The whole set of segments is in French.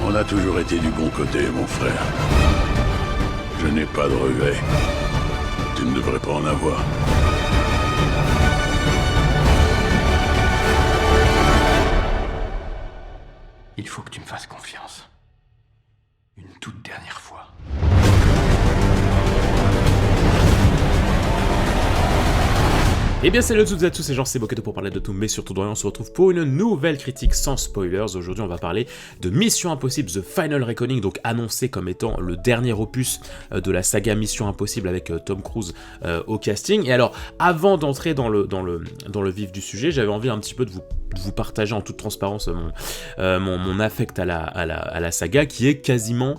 On a toujours été du bon côté, mon frère. Je n'ai pas de regrets. Tu ne devrais pas en avoir. Il faut que tu me fasses confiance. Une toute dernière fois. Eh bien salut à toutes et à tous, c'est Jean Boketo pour parler de tout, mais surtout de rien. On se retrouve pour une nouvelle critique sans spoilers. Aujourd'hui on va parler de Mission Impossible The Final Reckoning, donc annoncé comme étant le dernier opus de la saga Mission Impossible avec Tom Cruise au casting. Et alors, avant d'entrer dans le vif du sujet, j'avais envie un petit peu de vous partager en toute transparence mon affect à la saga, qui est quasiment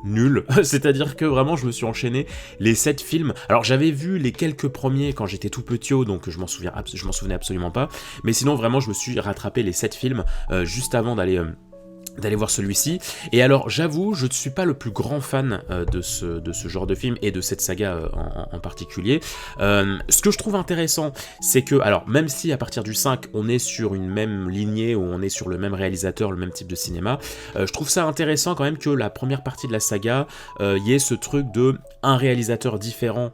nul, c'est-à-dire que vraiment je me suis enchaîné les 7 films. Alors j'avais vu les quelques premiers quand j'étais tout petit, donc je m'en souvenais absolument pas, mais sinon vraiment je me suis rattrapé les 7 films juste avant d'aller voir celui-ci. Et alors j'avoue, je ne suis pas le plus grand fan de ce genre de film et de cette saga en particulier. Ce que je trouve intéressant, c'est que, alors même si à partir du 5 on est sur une même lignée, ou on est sur le même réalisateur, le même type de cinéma, je trouve ça intéressant quand même que la première partie de la saga y ait ce truc de un réalisateur différent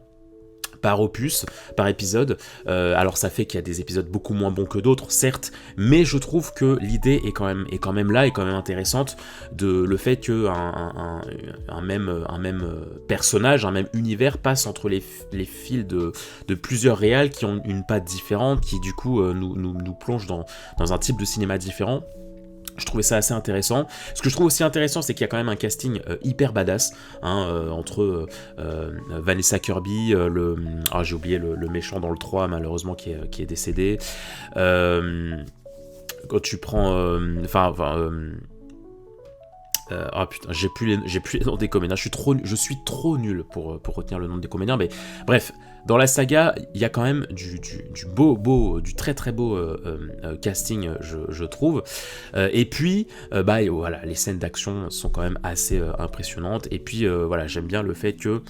par opus, par épisode. Alors ça fait qu'il y a des épisodes beaucoup moins bons que d'autres, certes, mais je trouve que l'idée est quand même là, est quand même intéressante, de le fait que un même personnage, un même univers passe entre les fils de plusieurs réals qui ont une patte différente, qui du coup nous plongent dans un type de cinéma différent. Je trouvais ça assez intéressant. Ce que je trouve aussi intéressant, c'est qu'il y a quand même un casting hyper badass, entre Vanessa Kirby, j'ai oublié le méchant dans le 3 malheureusement qui est décédé. Quand tu prends... putain, j'ai plus les noms des comédiens. Je suis trop nul pour retenir le nom des comédiens, mais bref, dans la saga, il y a quand même du du très très beau casting, je trouve. Et puis, voilà, les scènes d'action sont quand même assez impressionnantes. Et puis, voilà, j'aime bien le fait que,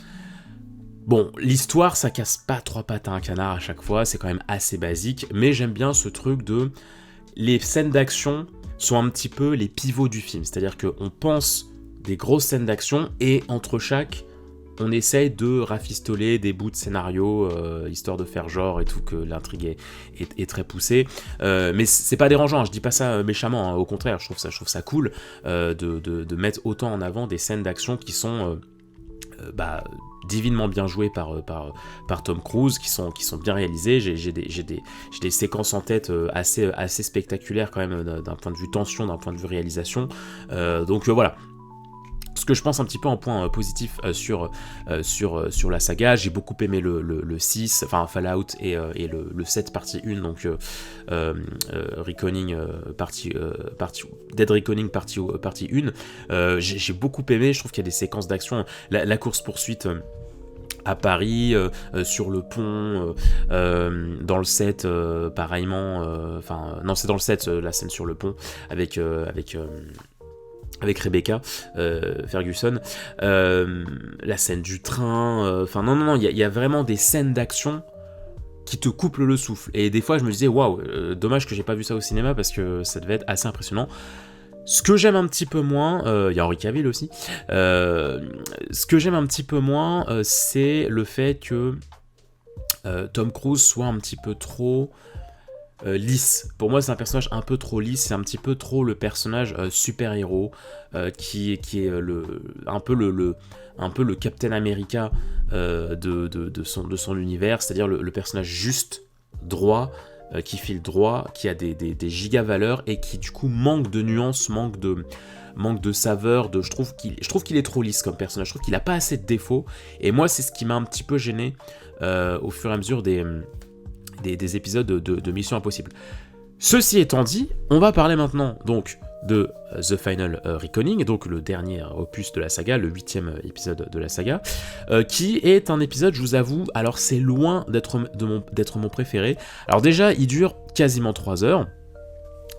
bon, l'histoire, ça casse pas 3 pattes à un canard à chaque fois, c'est quand même assez basique, mais j'aime bien ce truc de... Les scènes d'action sont un petit peu les pivots du film, c'est-à-dire qu'on pense des grosses scènes d'action et entre chaque, on essaye de rafistoler des bouts de scénario, histoire de faire genre et tout, que l'intrigue est très poussée. Mais c'est pas dérangeant, je dis pas ça méchamment, au contraire, je trouve ça cool de mettre autant en avant des scènes d'action qui sont... divinement bien joué par Tom Cruise, qui sont bien réalisés. J'ai des séquences en tête assez spectaculaires quand même, d'un point de vue tension, d'un point de vue réalisation. Donc voilà. Ce que je pense un petit peu en point positif sur la saga, j'ai beaucoup aimé le 6, enfin Fallout et le 7 partie 1, donc Reckoning Dead Reckoning partie 1. J'ai beaucoup aimé, je trouve qu'il y a des séquences d'action, la course-poursuite à Paris, sur le pont, dans le 7, pareillement, non c'est dans le 7, la scène sur le pont, avec Rebecca Ferguson, la scène du train, non, il y a vraiment des scènes d'action qui te coupent le souffle, et des fois je me disais waouh, dommage que j'ai pas vu ça au cinéma parce que ça devait être assez impressionnant. Ce que j'aime un petit peu moins, il y a Henry Cavill aussi, ce que j'aime un petit peu moins, c'est le fait que Tom Cruise soit un petit peu trop lisse. Pour moi, c'est un personnage un peu trop lisse, c'est un petit peu trop le personnage super-héros qui est un peu le Captain America de son univers, c'est-à-dire le personnage juste, droit, qui file droit, qui a des giga-valeurs et qui du coup manque de nuances, manque de saveur, je trouve qu'il est trop lisse comme personnage, je trouve qu'il a pas assez de défauts, et moi c'est ce qui m'a un petit peu gêné au fur et à mesure des épisodes de Mission Impossible. Ceci étant dit, on va parler maintenant donc de The Final Reckoning, donc le dernier opus de la saga, le 8e épisode de la saga, qui est un épisode, je vous avoue, alors c'est loin d'être mon préféré. Alors déjà, il dure quasiment 3 heures,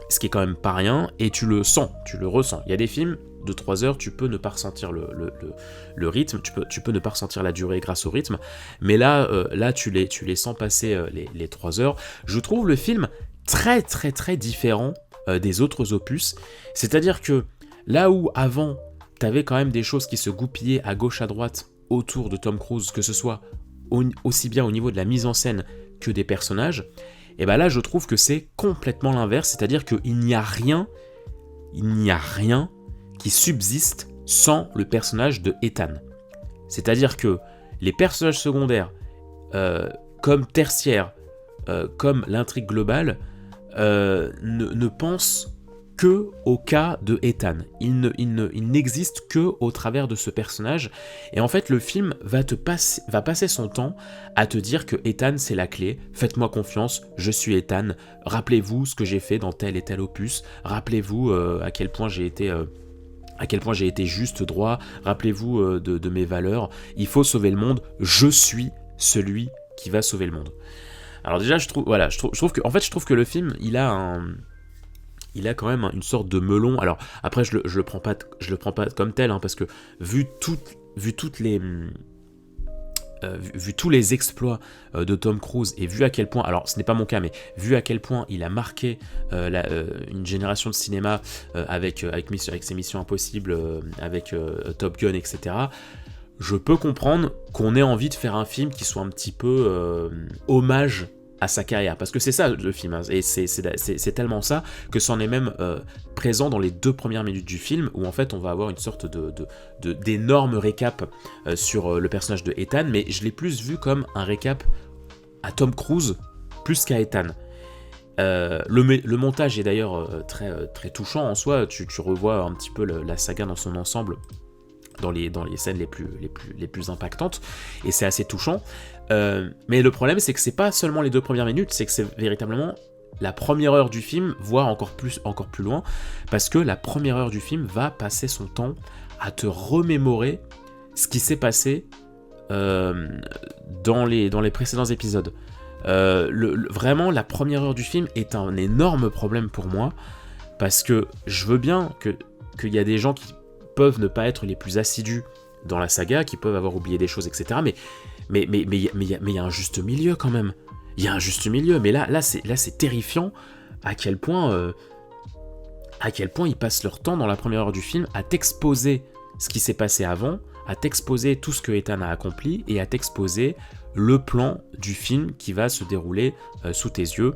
ce qui est quand même pas rien, et tu le sens, tu le ressens. Il y a des films de 3 heures, tu peux ne pas ressentir le rythme, tu peux ne pas ressentir la durée grâce au rythme, mais là tu les sens passer les 3 heures. Je trouve le film très très très différent des autres opus, c'est-à-dire que Là où avant, t'avais quand même des choses qui se goupillaient à gauche à droite autour de Tom Cruise, que ce soit aussi bien au niveau de la mise en scène que des personnages, et ben là je trouve que c'est complètement l'inverse, c'est-à-dire qu'il n'y a rien qui subsiste sans le personnage de Ethan. C'est-à-dire que les personnages secondaires, comme tertiaires, comme l'intrigue globale, ne pensent que au cas de Ethan. Il n'existe que au travers de ce personnage. Et en fait, le film va passer son temps à te dire que Ethan, c'est la clé. Faites-moi confiance, je suis Ethan. Rappelez-vous ce que j'ai fait dans tel et tel opus. Rappelez-vous à quel point j'ai été juste, droit. Rappelez-vous de mes valeurs. Il faut sauver le monde. Je suis celui qui va sauver le monde. Alors déjà, je trouve que le film, il a quand même une sorte de melon. Alors après, je le prends pas comme tel, hein, parce que vu tous les exploits de Tom Cruise, et vu à quel point, alors ce n'est pas mon cas, mais vu à quel point il a marqué une génération de cinéma avec ses Missions Impossibles, avec Top Gun, etc., je peux comprendre qu'on ait envie de faire un film qui soit un petit peu hommage à sa carrière, parce que c'est ça le film, hein, et c'est tellement ça que c'en est même présent dans les 2 premières minutes du film, où en fait on va avoir une sorte d'énorme récap sur le personnage de Ethan, mais je l'ai plus vu comme un récap à Tom Cruise plus qu'à Ethan. Le montage est d'ailleurs très touchant en soi, tu revois un petit peu la saga dans son ensemble, dans les scènes les plus impactantes, et c'est assez touchant. Mais le problème, c'est que c'est pas seulement les 2 premières minutes, c'est que c'est véritablement la première heure du film, voire encore plus loin, parce que la première heure du film va passer son temps à te remémorer ce qui s'est passé dans les précédents épisodes. Vraiment, la première heure du film est un énorme problème pour moi, parce que je veux bien qu'il y a des gens qui peuvent ne pas être les plus assidus dans la saga, qui peuvent avoir oublié des choses, etc. Mais il y a un juste milieu quand même. Il y a un juste milieu. Mais là c'est terrifiant à quel point ils passent leur temps dans la première heure du film à t'exposer ce qui s'est passé avant, à t'exposer tout ce que Ethan a accompli, et à t'exposer le plan du film qui va se dérouler sous tes yeux,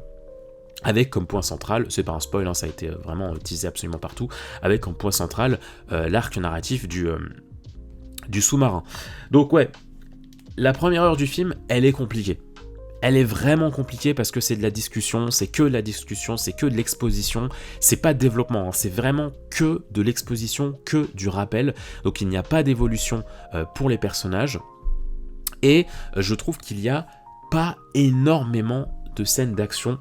avec comme point central, c'est pas un spoil, hein, ça a été vraiment teasé absolument partout, avec comme point central l'arc narratif du sous-marin. Donc ouais, la première heure du film, elle est compliquée. Elle est vraiment compliquée parce que c'est de la discussion, c'est que de la discussion, c'est que de l'exposition, c'est pas de développement, hein, c'est vraiment que de l'exposition, que du rappel, donc il n'y a pas d'évolution pour les personnages, et je trouve qu'il n'y a pas énormément de scènes d'action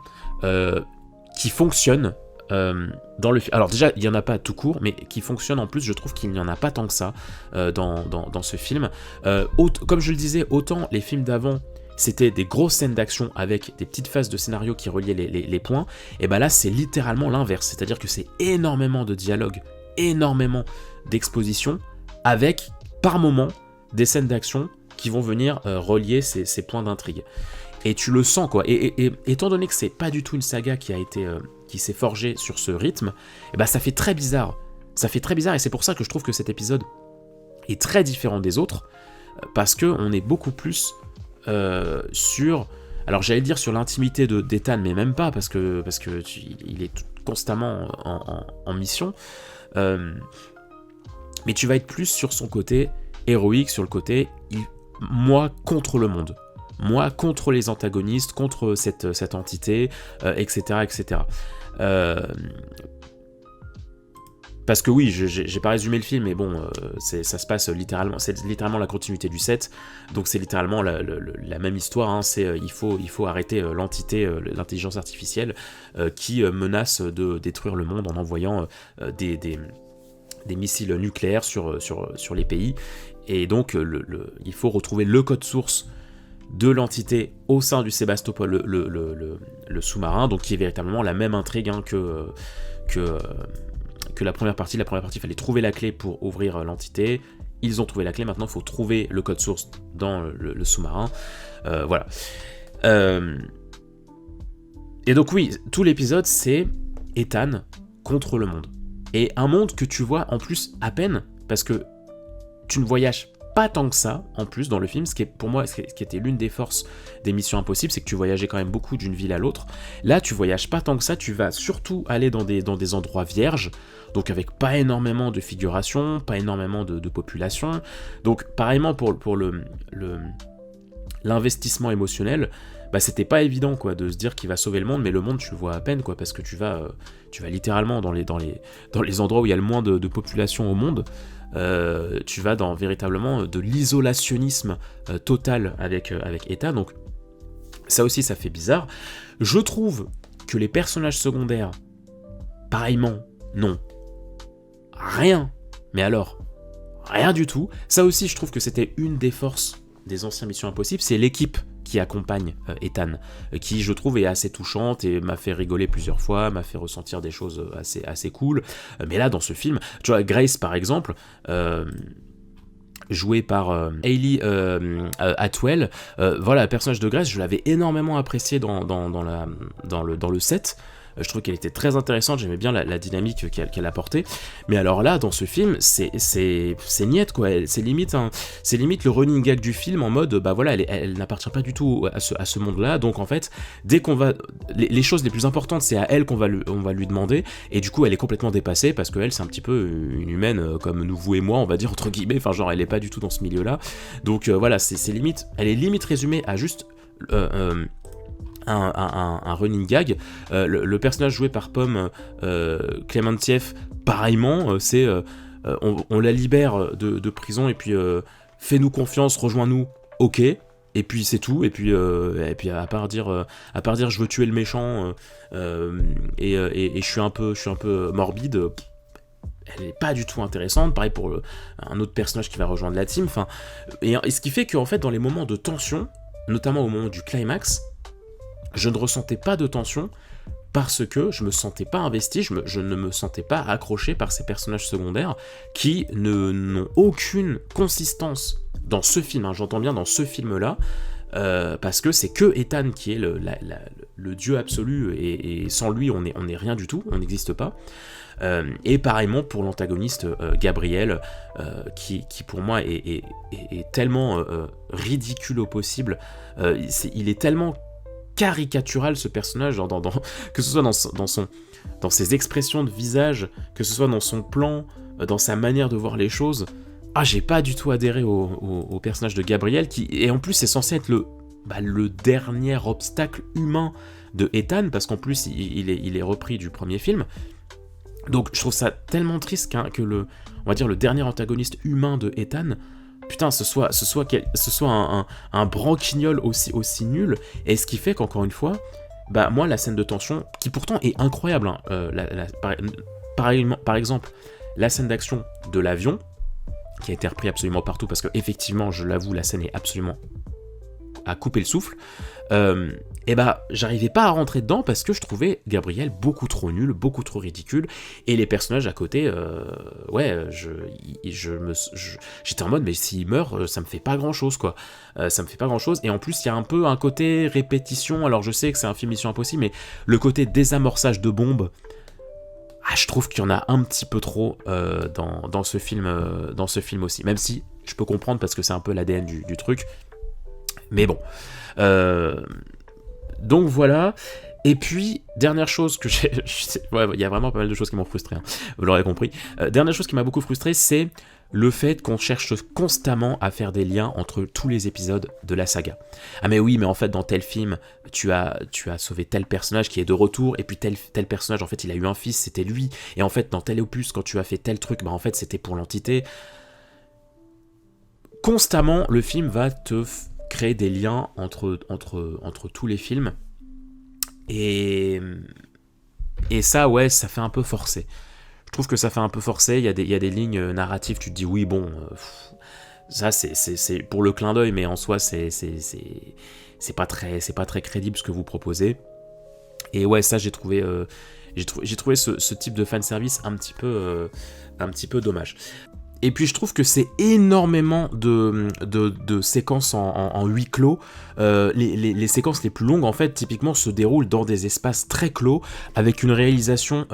qui fonctionnent dans le film. Alors déjà, il n'y en a pas tout court, mais qui fonctionnent en plus, je trouve qu'il n'y en a pas tant que ça dans ce film. Comme je le disais, autant les films d'avant, c'était des grosses scènes d'action avec des petites phases de scénario qui reliaient les points, et ben là c'est littéralement l'inverse, c'est-à-dire que c'est énormément de dialogue, énormément d'exposition, avec par moments des scènes d'action qui vont venir relier ces points d'intrigue. Et tu le sens, quoi. Et étant donné que c'est pas du tout une saga qui s'est forgée sur ce rythme, et ben ça fait très bizarre. Ça fait très bizarre, et c'est pour ça que je trouve que cet épisode est très différent des autres, parce qu'on est beaucoup plus sur... Alors j'allais dire sur l'intimité d'Ethan, mais même pas, parce que il est constamment en mission. Mais tu vas être plus sur son côté héroïque, sur le côté moi contre le monde. Moi contre les antagonistes, contre cette entité, etc. etc. Parce que oui, j'ai pas résumé le film, mais bon, ça se passe littéralement, c'est littéralement la continuité du 7, donc c'est littéralement la même histoire, hein, il faut arrêter l'entité, l'intelligence artificielle, qui menace de détruire le monde en envoyant des missiles nucléaires sur les pays, et donc il faut retrouver le code source de l'entité au sein du Sébastopol, le sous-marin, donc qui est véritablement la même intrigue, hein, que la première partie. La première partie, il fallait trouver la clé pour ouvrir l'entité. Ils ont trouvé la clé, maintenant il faut trouver le code source dans le sous-marin. Voilà. Et donc oui, tout l'épisode, c'est Ethan contre le monde. et un monde que tu vois en plus à peine, parce que tu ne voyages pas tant que ça, en plus, dans le film, ce qui est pour moi, ce qui était l'une des forces des Missions Impossibles, c'est que tu voyageais quand même beaucoup d'une ville à l'autre. Là, tu voyages pas tant que ça, tu vas surtout aller dans des endroits vierges, donc avec pas énormément de figuration, pas énormément de population. Donc, pareillement pour l'investissement émotionnel, bah c'était pas évident quoi de se dire qu'il va sauver le monde, mais le monde tu le vois à peine quoi, parce que tu vas littéralement dans les endroits où il y a le moins de population au monde. Tu vas dans véritablement de l'isolationnisme total avec Ethan, donc ça aussi ça fait bizarre. Je trouve que les personnages secondaires, pareillement, non, rien, mais alors, rien du tout. Ça aussi je trouve que c'était une des forces des anciens Missions Impossibles, c'est l'équipe qui accompagne Ethan, qui je trouve est assez touchante et m'a fait rigoler plusieurs fois, m'a fait ressentir des choses assez cool. Mais là dans ce film, tu vois Grace par exemple, jouée par Hayley Atwell, voilà, le personnage de Grace, je l'avais énormément apprécié dans le set. Je trouve qu'elle était très intéressante, j'aimais bien la dynamique qu'elle apportait. Mais alors là, dans ce film, c'est niette, quoi. C'est limite le running gag du film, en mode, bah voilà, elle n'appartient pas du tout à ce monde-là. Donc en fait, dès qu'on va... Les choses les plus importantes, c'est à elle qu'on va lui demander. Et du coup, elle est complètement dépassée, parce qu'elle, c'est un petit peu une humaine comme nous, vous et moi, on va dire, entre guillemets. Enfin, genre, elle est pas du tout dans ce milieu-là. Donc voilà, c'est limite... Elle est limite résumée à juste... un running gag. Le personnage joué par Pomme Clémentieff, pareillement, c'est on la libère de prison et puis fais-nous confiance, rejoins-nous, ok, et puis c'est tout, et puis à part dire je veux tuer le méchant et je suis un peu morbide, elle est pas du tout intéressante. Pareil pour un autre personnage qui va rejoindre la team, enfin, et ce qui fait qu'en fait dans les moments de tension, notamment au moment du climax, je ne ressentais pas de tension parce que je me sentais pas investi, je ne me sentais pas accroché par ces personnages secondaires qui n'ont aucune consistance dans ce film, hein, j'entends bien dans ce film-là, parce que c'est que Ethan qui est le dieu absolu et sans lui on est rien du tout, on n'existe pas. Et pareillement pour l'antagoniste Gabriel, qui pour moi est tellement ridicule au possible, il est tellement caricatural ce personnage, genre que ce soit dans ses expressions de visage, que ce soit dans son plan, dans sa manière de voir les choses. Ah, j'ai pas du tout adhéré au personnage de Gabriel, et en plus c'est censé être le dernier obstacle humain de Ethan, parce qu'en plus il est repris du premier film. Donc je trouve ça tellement triste que on va dire le dernier antagoniste humain de Ethan, putain, ce soit un branquignol aussi nul, et ce qui fait qu'encore une fois, bah moi la scène de tension, qui pourtant est incroyable, hein, par exemple, la scène d'action de l'avion, qui a été repris absolument partout, parce que effectivement, je l'avoue, la scène est absolument à couper le souffle, et bah j'arrivais pas à rentrer dedans parce que je trouvais Gabriel beaucoup trop nul, beaucoup trop ridicule, et les personnages à côté, j'étais en mode mais s'il meurt, ça me fait pas grand chose quoi, ça me fait pas grand chose, et en plus il y a un peu un côté répétition. Alors je sais que c'est un film Mission Impossible, mais le côté désamorçage de bombes, je trouve qu'il y en a un petit peu trop dans ce film aussi, même si je peux comprendre parce que c'est un peu l'ADN du truc. Mais bon, donc voilà. Et puis, dernière chose que il y a vraiment pas mal de choses qui m'ont frustré, hein, vous l'aurez compris. Dernière chose qui m'a beaucoup frustré, c'est le fait qu'on cherche constamment à faire des liens entre tous les épisodes de la saga. Ah mais oui, mais en fait, dans tel film, tu as sauvé tel personnage qui est de retour, et puis tel personnage, en fait, il a eu un fils, c'était lui. Et en fait, dans tel opus, quand tu as fait tel truc, bah en fait, c'était pour l'entité. Constamment, le film va te créer des liens entre tous les films, et ça, ouais, ça fait un peu forcé. Je trouve que ça fait un peu forcé. Il y a des lignes narratives, tu te dis oui, bon, ça c'est pour le clin d'œil, mais en soi c'est pas très crédible ce que vous proposez. Et ouais, ça j'ai trouvé ce type de fanservice un petit peu dommage. Et puis je trouve que c'est énormément de séquences en huis clos. Les séquences les plus longues, en fait, typiquement, se déroulent dans des espaces très clos, avec une réalisation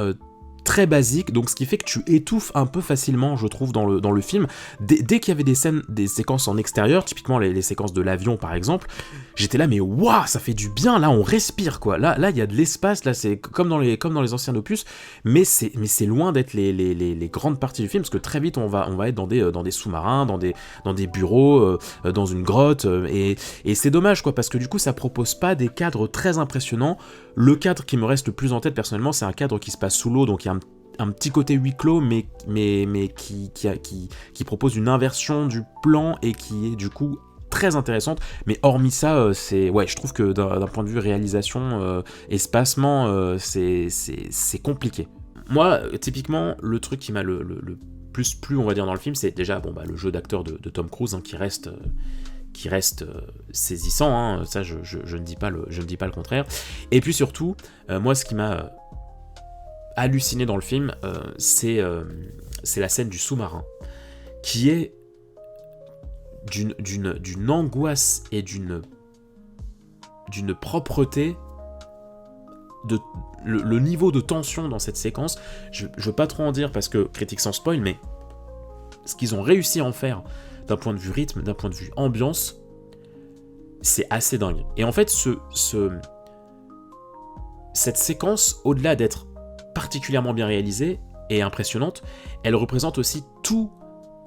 très basique, donc ce qui fait que tu étouffes un peu facilement, je trouve, dans le film. Dès qu'il y avait des séquences en extérieur, typiquement les séquences de l'avion par exemple, j'étais là, mais waouh, ça fait du bien, là on respire quoi, là il y a de l'espace, là c'est comme dans les anciens opus, mais c'est loin d'être les grandes parties du film, parce que très vite on va être dans des sous-marins, dans des bureaux, dans une grotte, et c'est dommage quoi, parce que du coup ça propose pas des cadres très impressionnants. Le cadre qui me reste le plus en tête personnellement, c'est un cadre qui se passe sous l'eau, donc il y a un petit côté huis clos, mais qui propose une inversion du plan et qui est du coup très intéressante. Mais hormis ça, je trouve que d'un point de vue réalisation, espacement, c'est compliqué. Moi, typiquement, le truc qui m'a le plus plu, on va dire, dans le film, c'est déjà le jeu d'acteur de Tom Cruise, hein, qui reste saisissant, hein, ça je ne dis pas le contraire. Et puis surtout, moi ce qui m'a halluciné dans le film, c'est la scène du sous-marin, qui est d'une angoisse et d'une propreté, le niveau de tension dans cette séquence, je veux pas trop en dire parce que critique sans spoil, mais ce qu'ils ont réussi à en faire d'un point de vue rythme, d'un point de vue ambiance, c'est assez dingue. Et en fait, cette séquence, au-delà d'être particulièrement bien réalisée et impressionnante, elle représente aussi tout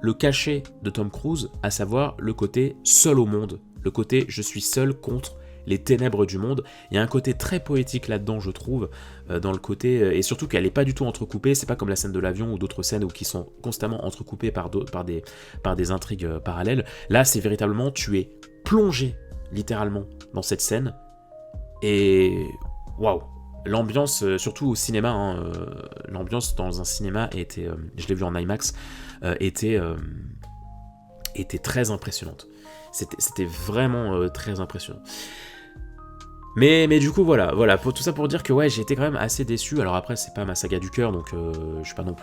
le cachet de Tom Cruise, à savoir le côté seul au monde, le côté je suis seul contre les ténèbres du monde. Il y a un côté très poétique là-dedans, je trouve, dans le côté, et surtout qu'elle n'est pas du tout entrecoupée, c'est pas comme la scène de l'avion ou d'autres scènes qui sont constamment entrecoupées par des intrigues parallèles. Là, c'est véritablement, tu es plongé, littéralement, dans cette scène, et waouh, l'ambiance, surtout au cinéma, hein, l'ambiance dans un cinéma était, je l'ai vu en IMAX, était très impressionnante. C'était vraiment très impressionnant. Mais du coup voilà, tout ça pour dire que ouais, j'ai été quand même assez déçu. Alors après, c'est pas ma saga du cœur, donc je suis pas non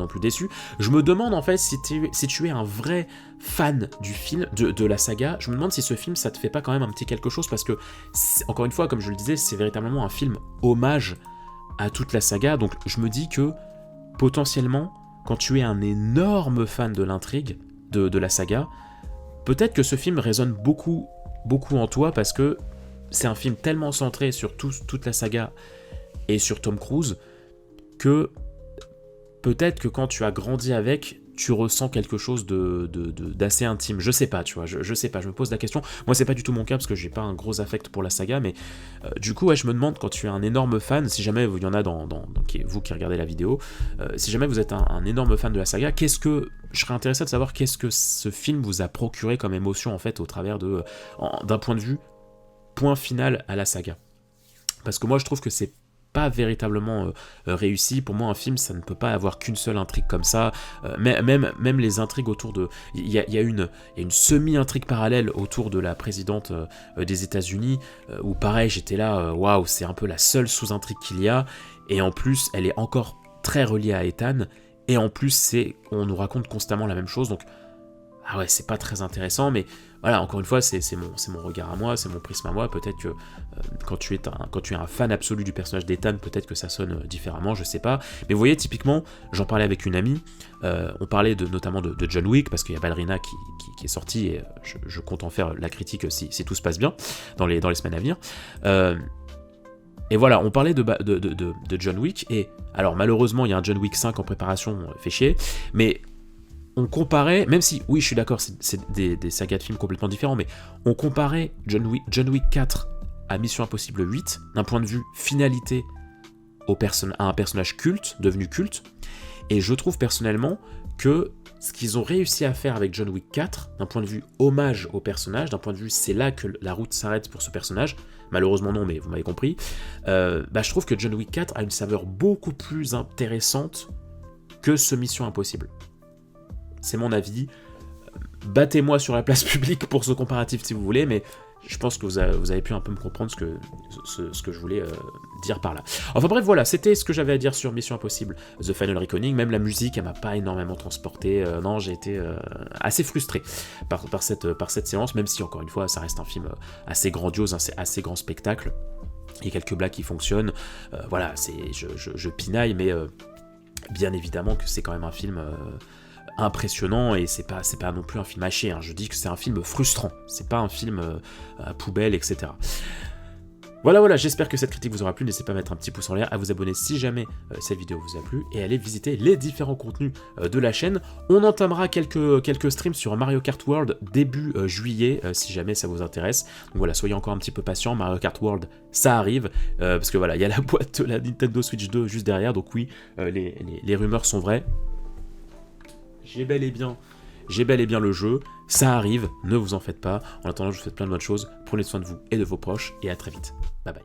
plus déçu. Je me demande en fait si tu es un vrai fan du film, de la saga, je me demande si ce film ça te fait pas quand même un petit quelque chose, parce que encore une fois, comme je le disais, c'est véritablement un film hommage à toute la saga. Donc je me dis que potentiellement, quand tu es un énorme fan de l'intrigue de la saga, peut-être que ce film résonne beaucoup en toi, parce que c'est un film tellement centré sur toute la saga et sur Tom Cruise que peut-être que quand tu as grandi avec, tu ressens quelque chose d'assez intime. Je sais pas, tu vois, je sais pas, je me pose la question. Moi, c'est pas du tout mon cas parce que j'ai pas un gros affect pour la saga, mais du coup, ouais, je me demande, quand tu es un énorme fan, si jamais il y en a vous qui regardez la vidéo, si jamais vous êtes un énorme fan de la saga, je serais intéressé de savoir qu'est-ce que ce film vous a procuré comme émotion, en fait, au travers d'un point de vue point final à la saga. Parce que moi, je trouve que c'est pas véritablement réussi. Pour moi, un film, ça ne peut pas avoir qu'une seule intrigue comme ça. Même les intrigues autour de... Il y a une semi-intrigue parallèle autour de la présidente des États-Unis, où pareil, j'étais là, waouh, c'est un peu la seule sous-intrigue qu'il y a, et en plus, elle est encore très reliée à Ethan, et en plus, on nous raconte constamment la même chose, donc ah ouais, c'est pas très intéressant, mais voilà, encore une fois, c'est mon regard à moi, c'est mon prisme à moi. Peut-être que quand tu es un fan absolu du personnage d'Ethan, peut-être que ça sonne différemment, je sais pas. Mais vous voyez, typiquement, j'en parlais avec une amie, on parlait notamment de John Wick, parce qu'il y a Ballerina qui est sorti, et je compte en faire la critique si tout se passe bien dans les semaines à venir. Et voilà, on parlait de John Wick, et alors malheureusement, il y a un John Wick 5 en préparation, fait chier, mais on comparait, même si, oui, je suis d'accord, c'est des sagas de films complètement différents, mais on comparait John Wick 4 à Mission Impossible 8, d'un point de vue finalité à un personnage culte, devenu culte, et je trouve personnellement que ce qu'ils ont réussi à faire avec John Wick 4, d'un point de vue hommage au personnage, d'un point de vue c'est là que la route s'arrête pour ce personnage, malheureusement non, mais vous m'avez compris, je trouve que John Wick 4 a une saveur beaucoup plus intéressante que ce Mission Impossible. C'est mon avis. Battez-moi sur la place publique pour ce comparatif si vous voulez, mais je pense que vous avez pu un peu me comprendre ce que je voulais dire par là. Enfin bref, voilà, c'était ce que j'avais à dire sur Mission Impossible The Final Reckoning. Même la musique, elle m'a pas énormément transporté. Non, j'ai été assez frustré par cette séance, même si, encore une fois, ça reste un film assez grandiose, assez grand spectacle. il y a quelques blagues qui fonctionnent, voilà, je pinaille, mais bien évidemment que c'est quand même un film impressionnant, et c'est pas non plus un film haché, hein. Je dis que c'est un film frustrant, c'est pas un film à poubelle, etc. Voilà, j'espère que cette critique vous aura plu, n'hésitez pas à mettre un petit pouce en l'air, à vous abonner si jamais cette vidéo vous a plu, et à aller visiter les différents contenus de la chaîne. On entamera quelques streams sur Mario Kart World début juillet, si jamais ça vous intéresse. Donc voilà, soyez encore un petit peu patients, Mario Kart World, ça arrive, parce que voilà, il y a la boîte de la Nintendo Switch 2 juste derrière, donc oui, les rumeurs sont vraies. J'ai bel et bien le jeu, ça arrive, ne vous en faites pas. En attendant, je vous souhaite plein de bonnes choses, prenez soin de vous et de vos proches, et à très vite. Bye bye.